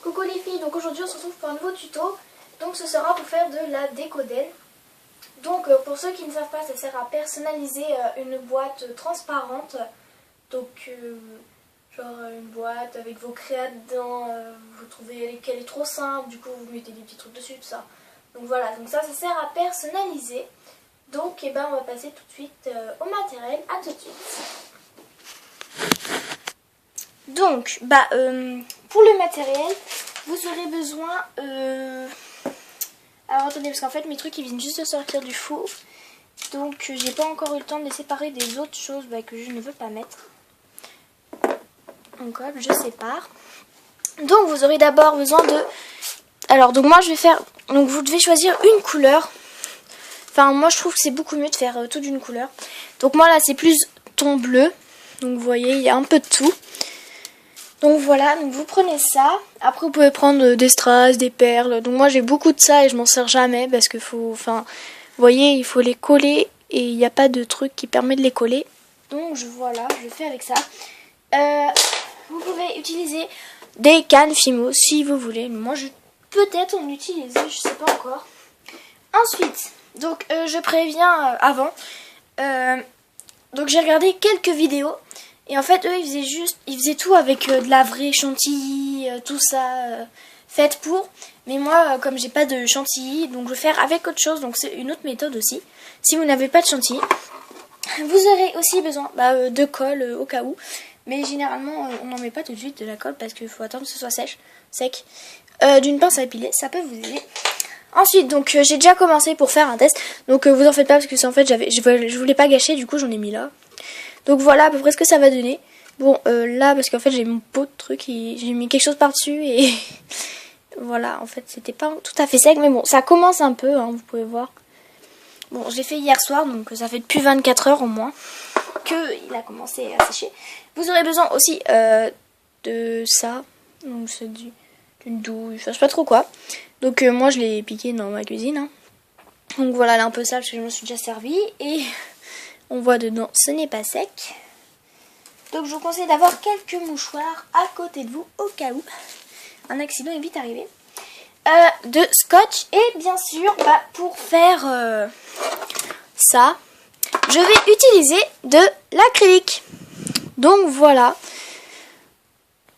Coucou les filles, donc aujourd'hui on se retrouve pour un nouveau tuto. Donc ce sera pour faire de la déco d'elle. Donc pour ceux qui ne savent pas, ça sert à personnaliser une boîte transparente. Donc genre une boîte avec vos créas dedans, vous trouvez qu'elle est trop simple, du coup vous mettez des petits trucs dessus, tout ça. Donc voilà, donc ça sert à personnaliser. Donc on va passer tout de suite au matériel, à tout de suite. Donc pour le matériel, vous aurez besoin... Alors attendez, parce qu'en fait mes trucs ils viennent juste de sortir du four. Donc j'ai pas encore eu le temps de les séparer des autres choses que je ne veux pas mettre. Donc hop, je sépare. Donc vous aurez d'abord besoin de... Alors donc moi je vais faire... Donc vous devez choisir une couleur. Enfin moi je trouve que c'est beaucoup mieux de faire tout d'une couleur. Donc moi là c'est plus ton bleu. Donc vous voyez il y a un peu de tout. Donc voilà, donc vous prenez ça. Après vous pouvez prendre des strass, des perles. Donc moi j'ai beaucoup de ça et je m'en sers jamais parce que faut... Enfin, vous voyez, il faut les coller et il n'y a pas de truc qui permet de les coller. Donc voilà, je fais avec ça. Vous pouvez utiliser des cannes Fimo si vous voulez. Moi je peut-être en utiliser, je sais pas encore. Ensuite, donc je préviens avant. Donc j'ai regardé quelques vidéos. Et en fait, eux, ils faisaient tout avec de la vraie chantilly, tout ça, fait pour. Mais moi, comme j'ai pas de chantilly, donc je vais faire avec autre chose. Donc c'est une autre méthode aussi. Si vous n'avez pas de chantilly, vous aurez aussi besoin de colle au cas où. Mais généralement, on n'en met pas tout de suite de la colle parce qu'il faut attendre que ce soit sec. D'une pince à épiler, ça peut vous aider. Ensuite, donc j'ai déjà commencé pour faire un test. Donc vous en faites pas parce que en fait, je voulais pas gâcher, du coup j'en ai mis là. Donc voilà à peu près ce que ça va donner. Bon là parce qu'en fait j'ai mon pot de truc, j'ai mis quelque chose par dessus et voilà, en fait c'était pas tout à fait sec mais bon ça commence un peu, vous pouvez voir. Bon je l'ai fait hier soir donc ça fait depuis 24 heures au moins qu'il a commencé à sécher. Vous aurez besoin aussi de ça, donc c'est d'une douille, je sais pas trop quoi. Donc moi je l'ai piqué dans ma cuisine. Donc voilà, elle est un peu sale parce que je me suis déjà servi et... On voit dedans, ce n'est pas sec. Donc je vous conseille d'avoir quelques mouchoirs à côté de vous au cas où un accident est vite arrivé. De scotch et bien sûr pour faire ça, je vais utiliser de l'acrylique. Donc voilà.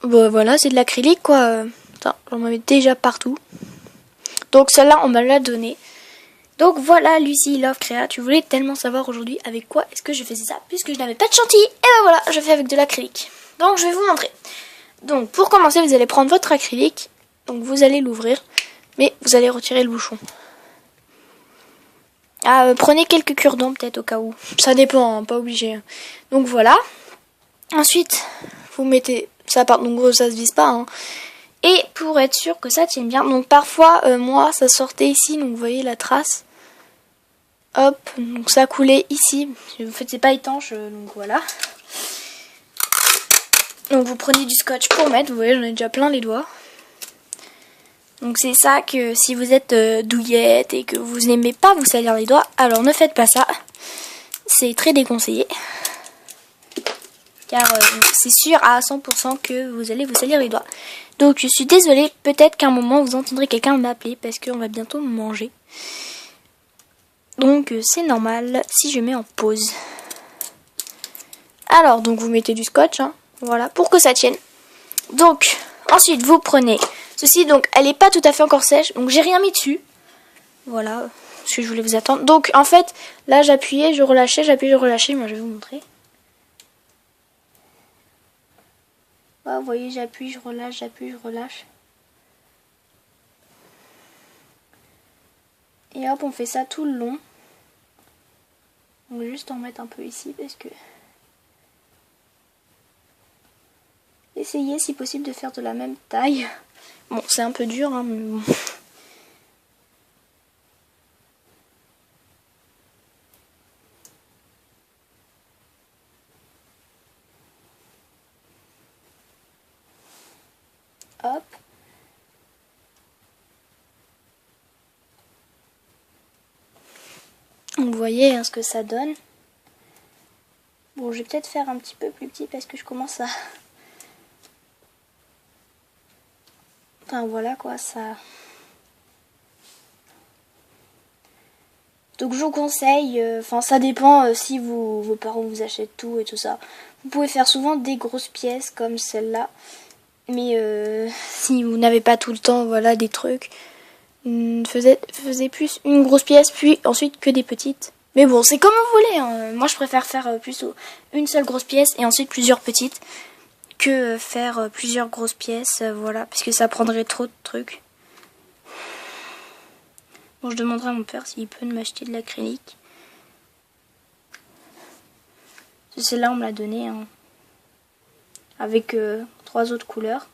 Bon voilà, c'est de l'acrylique quoi. J'en avais déjà partout. Donc celle-là on me l'a donnée. Donc voilà Lucie Love Créa, tu voulais tellement savoir aujourd'hui avec quoi est-ce que je faisais ça puisque je n'avais pas de chantilly. Et voilà, je fais avec de l'acrylique. Donc je vais vous montrer. Donc pour commencer vous allez prendre votre acrylique. Donc vous allez l'ouvrir. Mais vous allez retirer le bouchon. Prenez quelques cure-dents peut-être au cas où. Ça dépend, pas obligé. Donc voilà. Ensuite vous mettez ça par... Donc ça se vise pas. Et pour être sûr que ça tienne bien. Donc parfois moi ça sortait ici. Donc vous voyez la trace. Hop, donc ça coulait ici. En fait c'est pas étanche, donc voilà. Donc vous prenez du scotch pour mettre, vous voyez j'en ai déjà plein les doigts. Donc c'est ça que si vous êtes douillette et que vous n'aimez pas vous salir les doigts, alors ne faites pas ça. C'est très déconseillé. Car c'est sûr à 100% que vous allez vous salir les doigts. Donc je suis désolée, peut-être qu'à un moment vous entendrez quelqu'un m'appeler parce qu'on va bientôt manger. Donc c'est normal si je mets en pause. Alors donc vous mettez du scotch, voilà, pour que ça tienne. Donc ensuite vous prenez ceci, donc elle n'est pas tout à fait encore sèche, donc j'ai rien mis dessus. Voilà, parce que je voulais vous attendre. Donc en fait là j'appuyais, je relâchais, j'appuyais, je relâchais, moi je vais vous montrer. Voilà, vous voyez j'appuie, je relâche, j'appuie, je relâche. Et hop, on fait ça tout le long. On va juste en mettre un peu ici parce que... Essayez si possible de faire de la même taille. Bon, c'est un peu dur, mais bon. Hop. Vous voyez ce que ça donne. Bon, je vais peut-être faire un petit peu plus petit parce que je commence à Enfin voilà quoi, ça... Donc je vous conseille, enfin ça dépend si vos parents vous achètent tout et tout ça. Vous pouvez faire souvent des grosses pièces comme celle-là. Mais si vous n'avez pas tout le temps, voilà, des trucs, faisez plus une grosse pièce, puis ensuite que des petites. Mais bon, c'est comme vous voulez, hein. Moi je préfère faire plutôt une seule grosse pièce et ensuite plusieurs petites, que faire plusieurs grosses pièces, voilà, parce que ça prendrait trop de trucs. Bon, je demanderai à mon père s'il peut m'acheter de l'acrylique. Celle-là, on me l'a donnée, hein, avec 3 autres couleurs.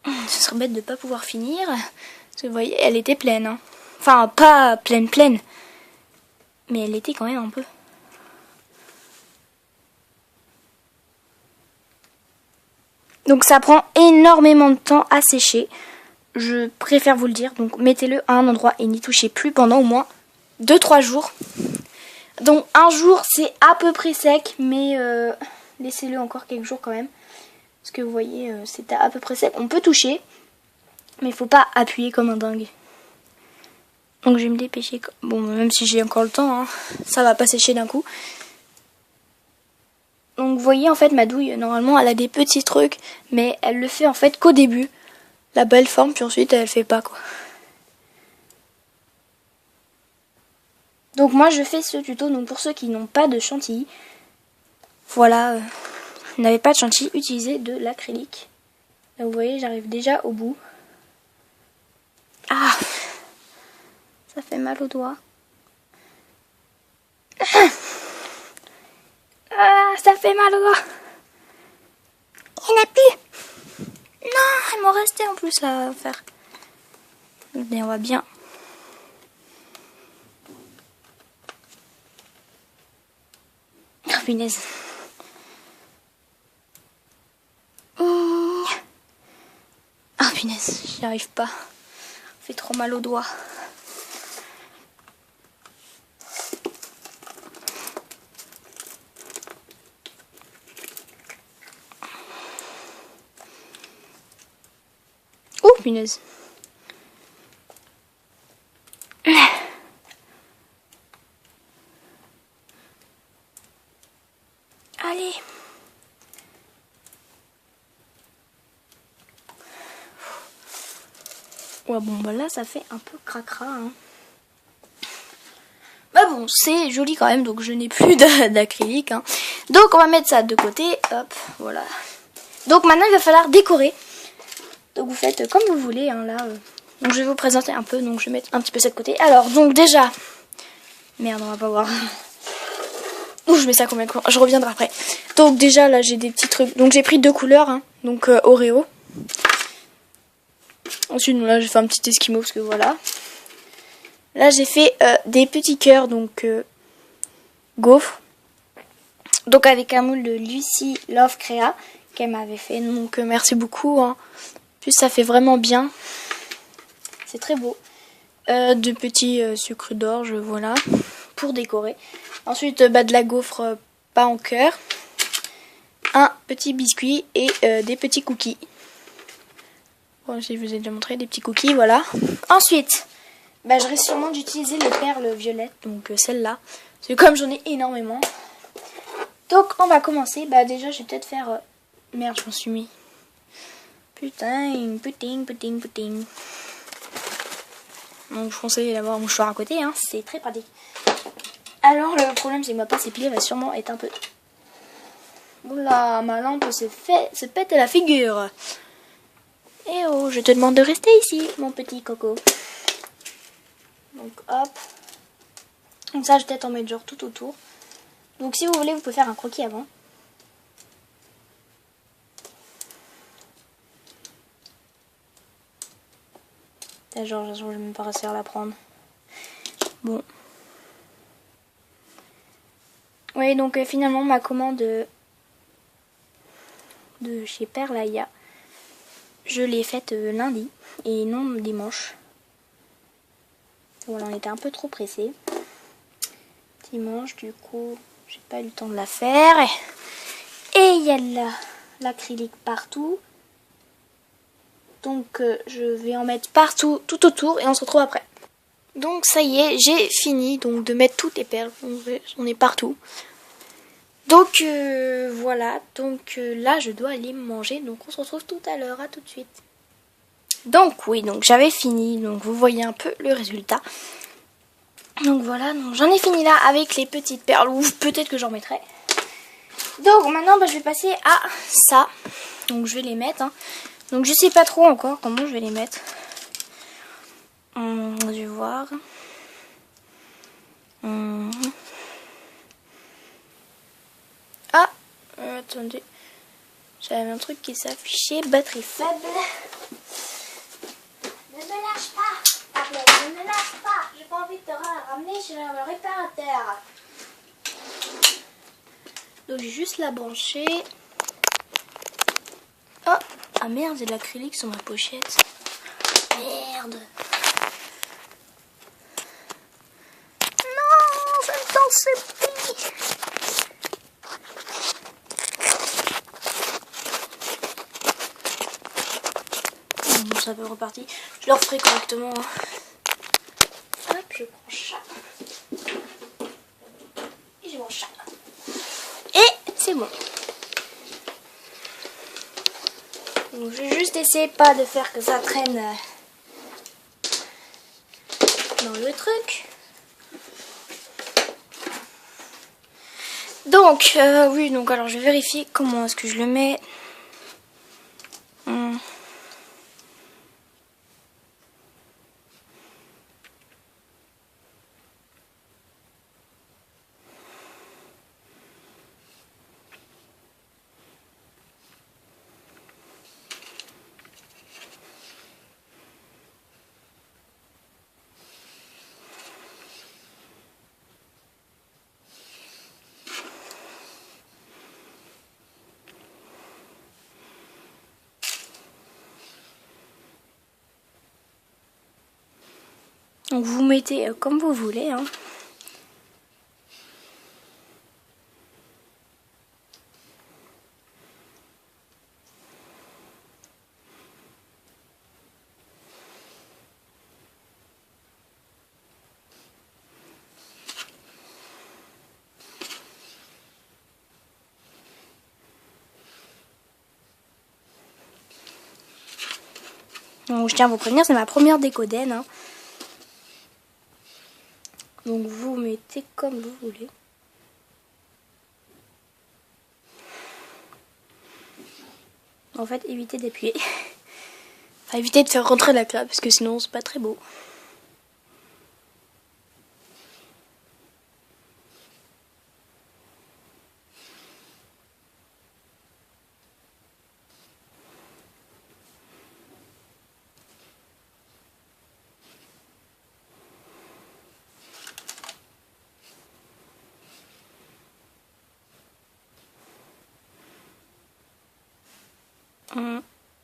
Ce serait bête de ne pas pouvoir finir. Parce que vous voyez, elle était pleine. Hein. Enfin, pas pleine. Mais elle était quand même un peu. Donc ça prend énormément de temps à sécher. Je préfère vous le dire. Donc mettez-le à un endroit et n'y touchez plus pendant au moins 2-3 jours. Donc un jour c'est à peu près sec. Mais laissez-le encore quelques jours quand même. Parce que vous voyez, c'est à peu près sec. On peut toucher. Mais il faut pas appuyer comme un dingue. Donc je vais me dépêcher. Bon, même si j'ai encore le temps, hein, ça va pas sécher d'un coup. Donc vous voyez, en fait, ma douille, normalement, elle a des petits trucs. Mais elle le fait en fait qu'au début. La belle forme, puis ensuite, elle fait pas, quoi. Donc moi, je fais ce tuto. Donc pour ceux qui n'ont pas de chantilly, voilà, vous n'avez pas de chantilly, utilisez de l'acrylique. Là, vous voyez, j'arrive déjà au bout. Ah, ça fait mal aux doigts. Ah, ça fait mal aux doigts. Il n'y en a plus. Non, il m'en restait en plus à faire. Mais on va bien. Oh punaise. Oh punaise, j'y arrive pas. Ça fait trop mal aux doigts. Oh punaise. Allez. Ouais, bon, bah là, ça fait un peu cracra. Hein. Bah bon, c'est joli quand même, donc je n'ai plus d'acrylique. Hein. Donc, on va mettre ça de côté. Hop, voilà. Donc, maintenant, il va falloir décorer. Donc, vous faites comme vous voulez, hein, là. Donc, je vais vous présenter un peu. Donc, je vais mettre un petit peu ça de côté. Alors, donc, déjà... Merde, on va pas voir. Ouh, je mets ça combien de temps ? Je reviendrai après. Donc, déjà, là, j'ai des petits trucs. Donc, j'ai pris 2 couleurs. Hein. Donc, Oreo. Ensuite, là, j'ai fait un petit esquimau parce que voilà. Là, j'ai fait des petits cœurs, donc gaufres. Donc, avec un moule de Lucie Love Créa qu'elle m'avait fait. Donc, merci beaucoup. Hein. Puis, ça fait vraiment bien. C'est très beau. De petits sucres d'orge, voilà, pour décorer. Ensuite, de la gaufre pas en cœur. Un petit biscuit et des petits cookies. Bon, je vous ai déjà montré des petits cookies, voilà. Ensuite, je risque sûrement d'utiliser les perles violettes, donc celle-là. Parce que comme j'en ai énormément. Donc, on va commencer. Déjà, je vais peut-être faire... Merde, je m'en suis mis. Putain. Donc, je conseille d'avoir un mouchoir à côté, hein. C'est très pratique. Alors, le problème, c'est que ma pince épilée va sûrement être un peu... Oula, ma lampe se pète la figure. Eh oh, je te demande de rester ici, mon petit coco. Donc hop. Donc ça, je vais peut-être en mettre genre tout autour. Donc si vous voulez, vous pouvez faire un croquis avant. Là, genre, je vais même pas réussir à la prendre. Bon. Oui, donc finalement, ma commande de chez Perlaya, je l'ai faite lundi et non dimanche. Voilà, on était un peu trop pressés. Dimanche, du coup, j'ai pas eu le temps de la faire. Et yalla. l'acrylique partout. Donc je vais en mettre partout, tout autour, et on se retrouve après. Donc ça y est, j'ai fini donc de mettre toutes les perles. On est partout. Donc voilà, donc là je dois aller manger. Donc on se retrouve tout à l'heure, à tout de suite. Donc oui, donc j'avais fini, donc vous voyez un peu le résultat. Donc voilà, j'en ai fini là avec les petites perles, ou peut-être que j'en mettrai. Donc maintenant je vais passer à ça. Donc je vais les mettre. Donc je sais pas trop encore comment je vais les mettre. Je vais voir. Ah, attendez. J'avais un truc qui s'affichait. Batterie faible. Ne me lâche pas. Arlette, ne me lâche pas. J'ai pas envie de te ramener chez le réparateur. Donc j'ai juste la brancher. Oh, ah merde, j'ai de l'acrylique sur ma pochette. Merde. Non, ça me tend ses pieds. Bon, ça peut repartir. Je le referai correctement. Hop, je prends ça. Et je mange ça. Et c'est bon. Donc, je vais juste essayer pas de faire que ça traîne dans le truc. Donc, oui, donc alors je vais vérifier comment est-ce que je le mets. Donc vous mettez comme vous voulez. Donc je tiens à vous prévenir, c'est ma première décodaine. Donc vous mettez comme vous voulez. En fait, évitez d'appuyer. Enfin, évitez de faire rentrer la clave parce que sinon c'est pas très beau.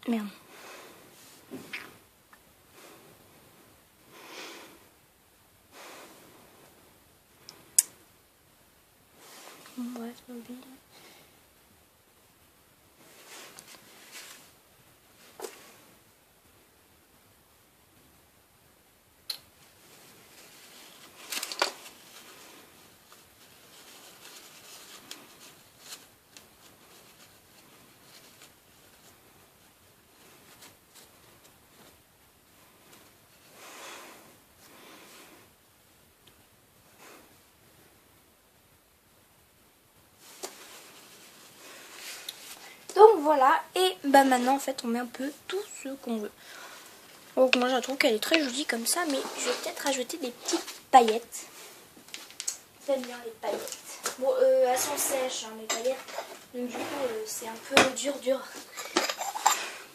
Merde. Bref, mobile. Donc voilà, et bah maintenant en fait on met un peu tout ce qu'on veut. Donc moi je trouve qu'elle est très jolie comme ça, mais je vais peut-être rajouter des petites paillettes. J'aime bien les paillettes. Bon, elles sont sèches les paillettes, donc du coup c'est un peu dur.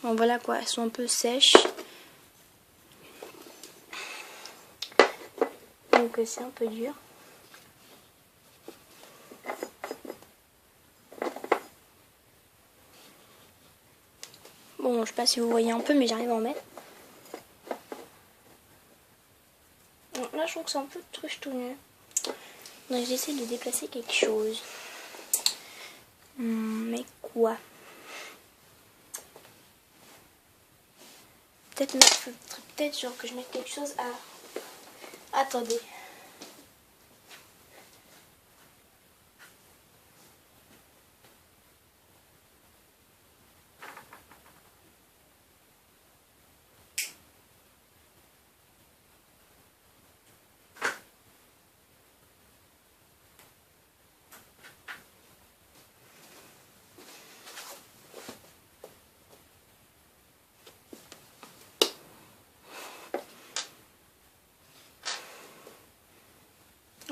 Bon voilà quoi, elles sont un peu sèches. Donc c'est un peu dur. Bon, je sais pas si vous voyez un peu, mais j'arrive à en mettre. Bon, là, je trouve que c'est un peu truche-tout-nu. Donc, j'essaie de déplacer quelque chose. Mais quoi? peut-être mettre, genre que je mette quelque chose à... Attendez.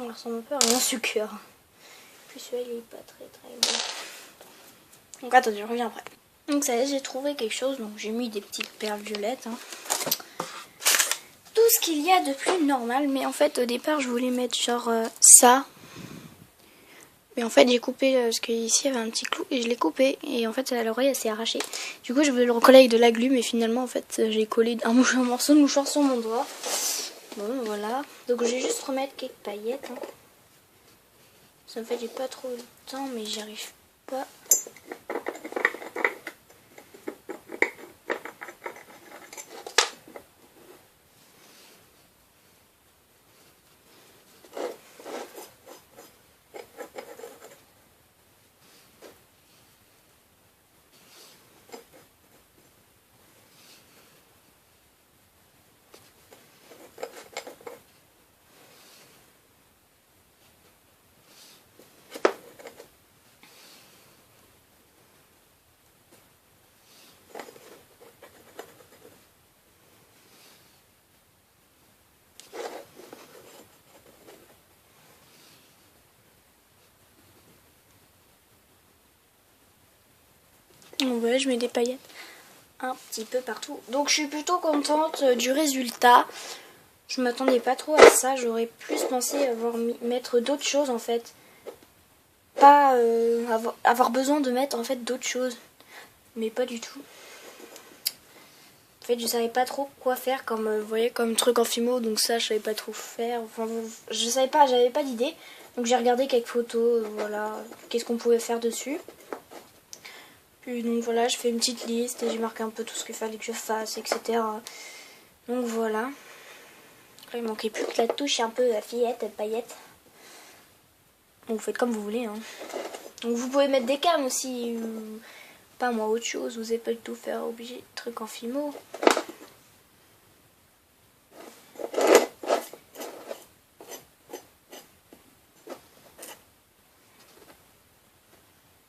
On ressemble un peu à un sucre. Puis celui-là il est pas très bon. Donc attendez, je reviens après. Donc ça y est, j'ai trouvé quelque chose. Donc j'ai mis des petites perles violettes. Hein. Tout ce qu'il y a de plus normal. Mais en fait au départ je voulais mettre genre ça. Mais en fait j'ai coupé parce qu'ici il y avait un petit clou et je l'ai coupé. Et en fait l'oreille elle s'est arrachée. Du coup je voulais le recoller avec de la glu. Mais finalement en fait j'ai collé un morceau de mouchoir sur mon doigt. Bon voilà. Donc je vais juste remettre quelques paillettes. Hein. En fait j'ai pas trop le temps mais j'y arrive pas. Donc voilà, je mets des paillettes un petit peu partout. Donc je suis plutôt contente du résultat. Je m'attendais pas trop à ça. J'aurais plus pensé mettre d'autres choses en fait. Pas avoir besoin de mettre en fait d'autres choses. Mais pas du tout. En fait je savais pas trop quoi faire comme vous voyez comme truc en fimo. Donc ça je savais pas trop faire. Enfin je savais pas, j'avais pas d'idée. Donc j'ai regardé quelques photos, voilà. Qu'est-ce qu'on pouvait faire dessus. Puis donc voilà, je fais une petite liste et j'ai marqué un peu tout ce qu'il fallait que je fasse, etc. Donc voilà. Là, il manquait plus que la touche un peu fillette, paillette. Donc vous faites comme vous voulez. Hein. Donc vous pouvez mettre des cannes aussi. Pas moi, autre chose. Vous n'avez pas du tout faire obligé de trucs en fimo.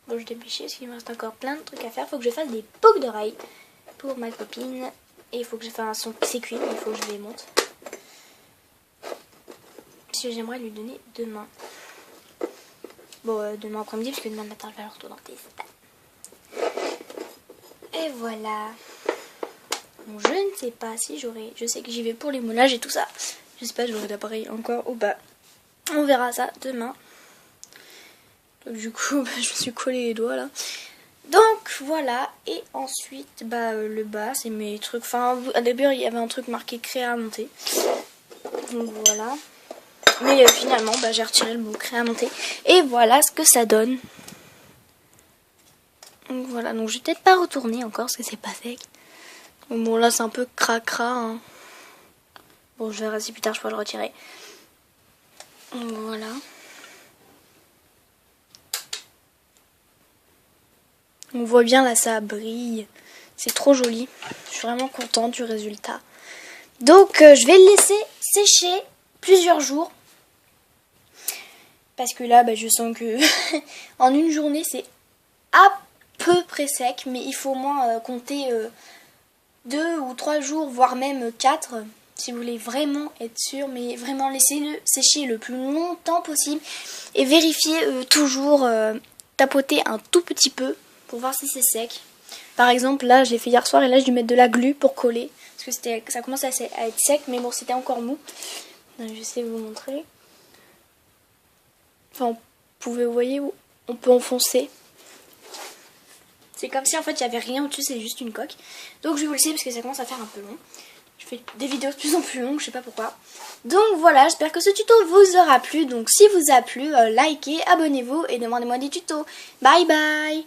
Bon, je dépêche parce qu'il me reste encore plein de trucs à faire. Il faut que je fasse des boucles d'oreilles pour ma copine. Et il faut que je fasse son séquine. Il faut que je les monte. Parce que j'aimerais lui donner demain. Bon, demain après-midi, parce que demain matin, je vais aller au dentiste. Et voilà. Bon, je ne sais pas si j'aurai... Je sais que j'y vais pour les moulages et tout ça. Je sais pas, j'aurai d'appareil encore ou pas. On verra ça demain. Donc, du coup, je me suis collé les doigts là. Donc voilà. Et ensuite, le bas, c'est mes trucs. Enfin, à début, il y avait un truc marqué créer à monter. Donc voilà. Mais finalement, j'ai retiré le mot créer à monter. Et voilà ce que ça donne. Donc voilà. Donc je vais peut-être pas retourner encore parce que c'est pas sec. Bon, là, c'est un peu cracra. Hein. Bon, je verrai si plus tard je peux le retirer. Donc voilà. On voit bien là, ça brille. C'est trop joli. Je suis vraiment contente du résultat. Donc je vais le laisser sécher plusieurs jours. Parce que là, je sens que en une journée, c'est à peu près sec. Mais il faut au moins compter 2 ou 3 jours, voire même 4. Si vous voulez vraiment être sûr. Mais vraiment, laissez-le sécher le plus longtemps possible. Et vérifiez toujours, tapoter un tout petit peu. Pour voir si c'est sec. Par exemple, là, je l'ai fait hier soir et là, je dû mettre de la glu pour coller. Parce que ça commence à être sec, mais bon, c'était encore mou. Je vais essayer de vous montrer. Enfin, vous voyez, on peut enfoncer. C'est comme si, en fait, il n'y avait rien au-dessus, c'est juste une coque. Donc, je vais vous laisser parce que ça commence à faire un peu long. Je fais des vidéos de plus en plus longues, je sais pas pourquoi. Donc, voilà, j'espère que ce tuto vous aura plu. Donc, si vous a plu, likez, abonnez-vous et demandez-moi des tutos. Bye bye!